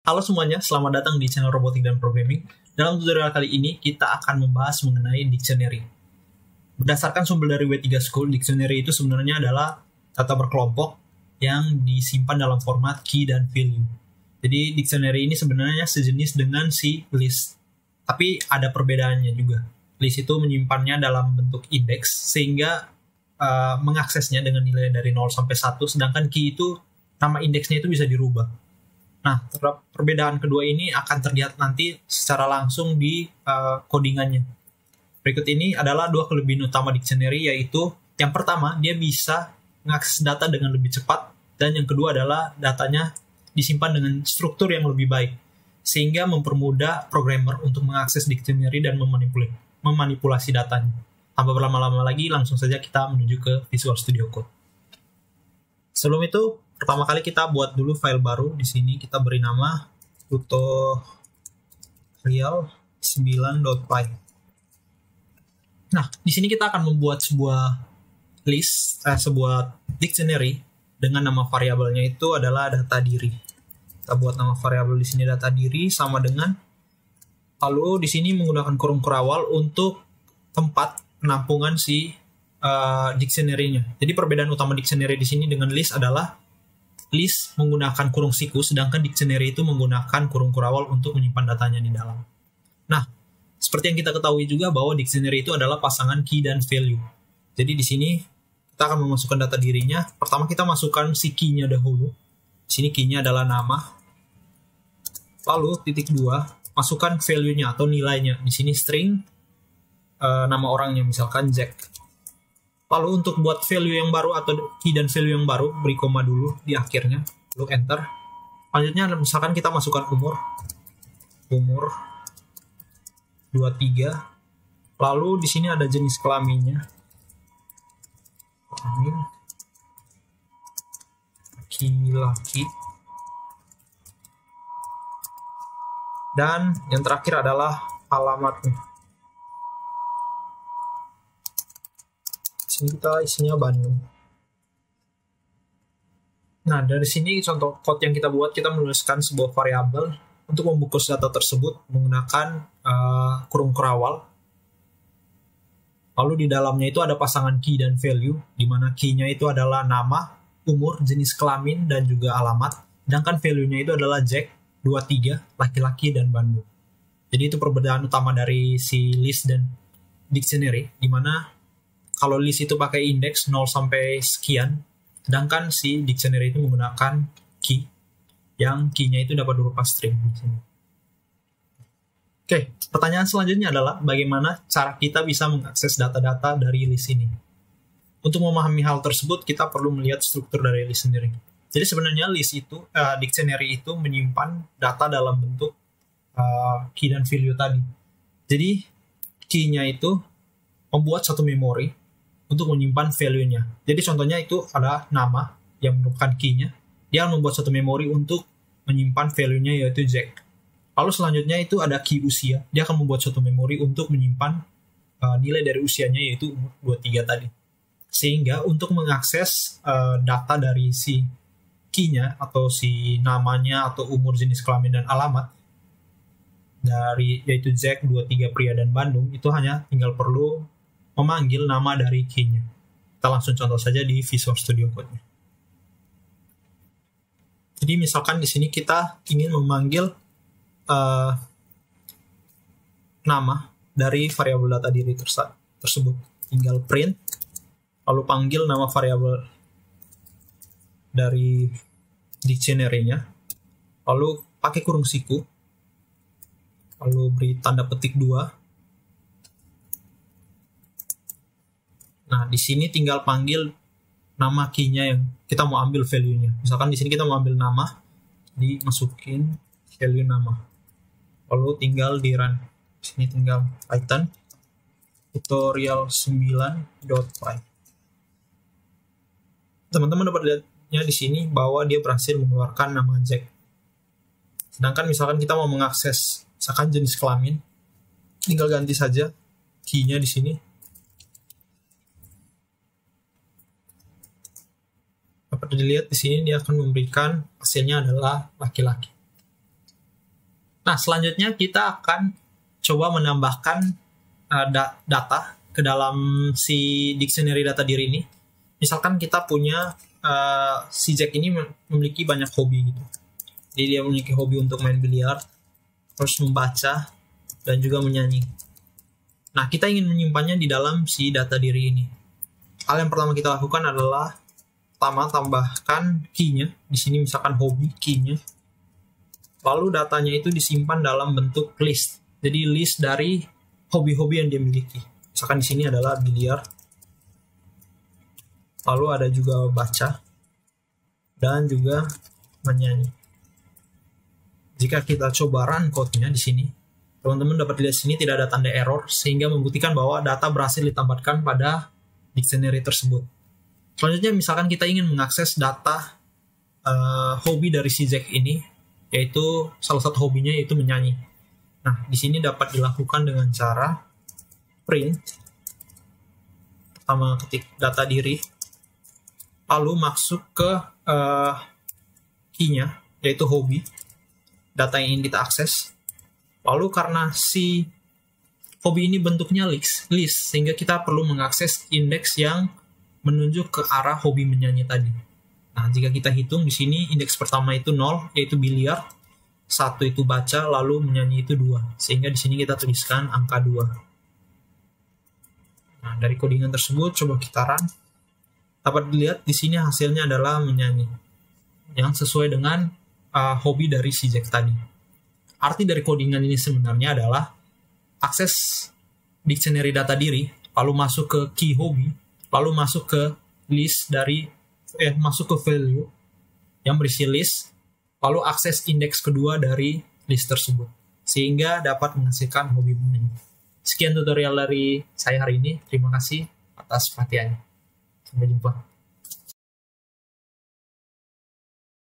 Halo semuanya, selamat datang di channel Robotik dan Programming. Dalam tutorial kali ini, kita akan membahas mengenai dictionary. Berdasarkan sumber dari W3 School, dictionary itu sebenarnya adalah data berkelompok yang disimpan dalam format key dan value. Jadi, dictionary ini sebenarnya sejenis dengan si list. Tapi ada perbedaannya juga. List itu menyimpannya dalam bentuk indeks, sehingga mengaksesnya dengan nilai dari 0 sampai 1, sedangkan key itu, nama indeksnya itu bisa dirubah. Nah, perbedaan kedua ini akan terlihat nanti secara langsung di codingannya. Berikut ini adalah dua kelebihan utama dictionary, yaitu yang pertama, dia bisa mengakses data dengan lebih cepat, dan yang kedua adalah datanya disimpan dengan struktur yang lebih baik, sehingga mempermudah programmer untuk mengakses dictionary dan memanipulasi datanya. Tanpa berlama-lama lagi, langsung saja kita menuju ke Visual Studio Code. Sebelum itu, pertama kali kita buat dulu file baru. Di sini kita beri nama tutorial9.py. Nah, di sini kita akan membuat sebuah list, sebuah dictionary dengan nama variabelnya itu adalah data diri. Kita buat nama variabel di sini data diri sama dengan, lalu di sini menggunakan kurung kurawal untuk tempat penampungan si dictionary-nya. Jadi perbedaan utama dictionary di sini dengan list adalah list menggunakan kurung siku, sedangkan dictionary itu menggunakan kurung kurawal untuk menyimpan datanya di dalam. Nah, seperti yang kita ketahui juga bahwa dictionary itu adalah pasangan key dan value. Jadi di sini kita akan memasukkan data dirinya. Pertama kita masukkan si key-nya dahulu. Di sini key-nya adalah nama. Lalu titik 2, masukkan value-nya atau nilainya. Di sini string, nama orangnya misalkan Jack. Lalu untuk buat value yang baru atau key dan value yang baru, beri koma dulu di akhirnya, lalu enter. Selanjutnya misalkan kita masukkan umur 23. Lalu di sini ada jenis kelaminnya. Kelamin laki-laki. Dan yang terakhir adalah alamatnya. Sini kita isinya Bandung. Nah, dari sini contoh code yang kita buat, kita menuliskan sebuah variabel untuk membungkus data tersebut menggunakan kurung kurawal. Lalu di dalamnya itu ada pasangan key dan value, di mana key-nya itu adalah nama, umur, jenis kelamin, dan juga alamat. Sedangkan value-nya itu adalah Jack, 23, laki-laki, dan Bandung. Jadi itu perbedaan utama dari si list dan dictionary, di mana kalau list itu pakai indeks 0 sampai sekian, sedangkan si dictionary itu menggunakan key, yang key-nya itu dapat berupa string. Oke, pertanyaan selanjutnya adalah bagaimana cara kita bisa mengakses data-data dari list ini. Untuk memahami hal tersebut, kita perlu melihat struktur dari list sendiri. Jadi sebenarnya list itu, dictionary itu menyimpan data dalam bentuk key dan value tadi. Jadi key-nya itu membuat satu memori untuk menyimpan value-nya. Jadi contohnya itu ada nama yang merupakan key-nya. Dia akan membuat satu memori untuk menyimpan value-nya yaitu Jack. Lalu selanjutnya itu ada key usia. Dia akan membuat suatu memori untuk menyimpan nilai dari usianya yaitu umur 23 tadi. Sehingga untuk mengakses data dari si key-nya atau si namanya atau umur, jenis kelamin, dan alamat dari yaitu Jack, 23, pria, dan Bandung, itu hanya tinggal perlu memanggil nama dari key-nya. Kita langsung contoh saja di Visual Studio Code-nya. Jadi misalkan di sini kita ingin memanggil nama dari variabel data diri tersebut. Tinggal print, lalu panggil nama variabel dari dictionary-nya, lalu pakai kurung siku, lalu beri tanda petik 2. Nah, di sini tinggal panggil nama key-nya yang kita mau ambil value-nya. Misalkan di sini kita mau ambil nama, dimasukin value nama. Lalu tinggal di run. Di sini tinggal Python tutorial9.py. Teman-teman dapat lihatnya di sini bahwa dia berhasil mengeluarkan nama Jack. Sedangkan misalkan kita mau mengakses misalkan jenis kelamin, tinggal ganti saja key-nya di sini. Dapat dilihat di sini dia akan memberikan hasilnya adalah laki-laki. Nah, selanjutnya kita akan coba menambahkan data ke dalam si dictionary data diri ini. Misalkan kita punya si Jack ini memiliki banyak hobi gitu. Jadi dia memiliki hobi untuk main biliar, terus membaca, dan juga menyanyi. Nah, kita ingin menyimpannya di dalam si data diri ini. Hal yang pertama kita lakukan adalah pertama tambahkan key-nya. Di sini misalkan hobi, key-nya. Lalu datanya itu disimpan dalam bentuk list. Jadi list dari hobi-hobi yang dia miliki. Misalkan di sini adalah biliar. Lalu ada juga baca dan juga menyanyi. Jika kita coba run code-nya di sini, teman-teman dapat lihat sini tidak ada tanda error sehingga membuktikan bahwa data berhasil ditambahkan pada dictionary tersebut. Selanjutnya misalkan kita ingin mengakses data hobi dari si Jack ini, yaitu salah satu hobinya yaitu menyanyi. Nah, di sini dapat dilakukan dengan cara print. Pertama ketik data diri, lalu masuk ke key-nya, yaitu hobi, data yang ingin kita akses. Lalu karena si hobi ini bentuknya list, sehingga kita perlu mengakses indeks yang menunjuk ke arah hobi menyanyi tadi. Nah, jika kita hitung di sini indeks pertama itu 0, yaitu biliar, 1 itu baca, lalu menyanyi itu 2. Sehingga di sini kita tuliskan angka 2. Nah, dari codingan tersebut coba kita run. Dapat dilihat di sini hasilnya adalah menyanyi, yang sesuai dengan hobi dari si Jack tadi. Arti dari codingan ini sebenarnya adalah akses dictionary data diri, lalu masuk ke key hobi, lalu masuk ke list dari masuk ke value yang berisi list, lalu akses indeks kedua dari list tersebut, sehingga dapat menghasilkan hobi menyanyi. Sekian tutorial dari saya hari ini. Terima kasih atas perhatiannya. Sampai jumpa.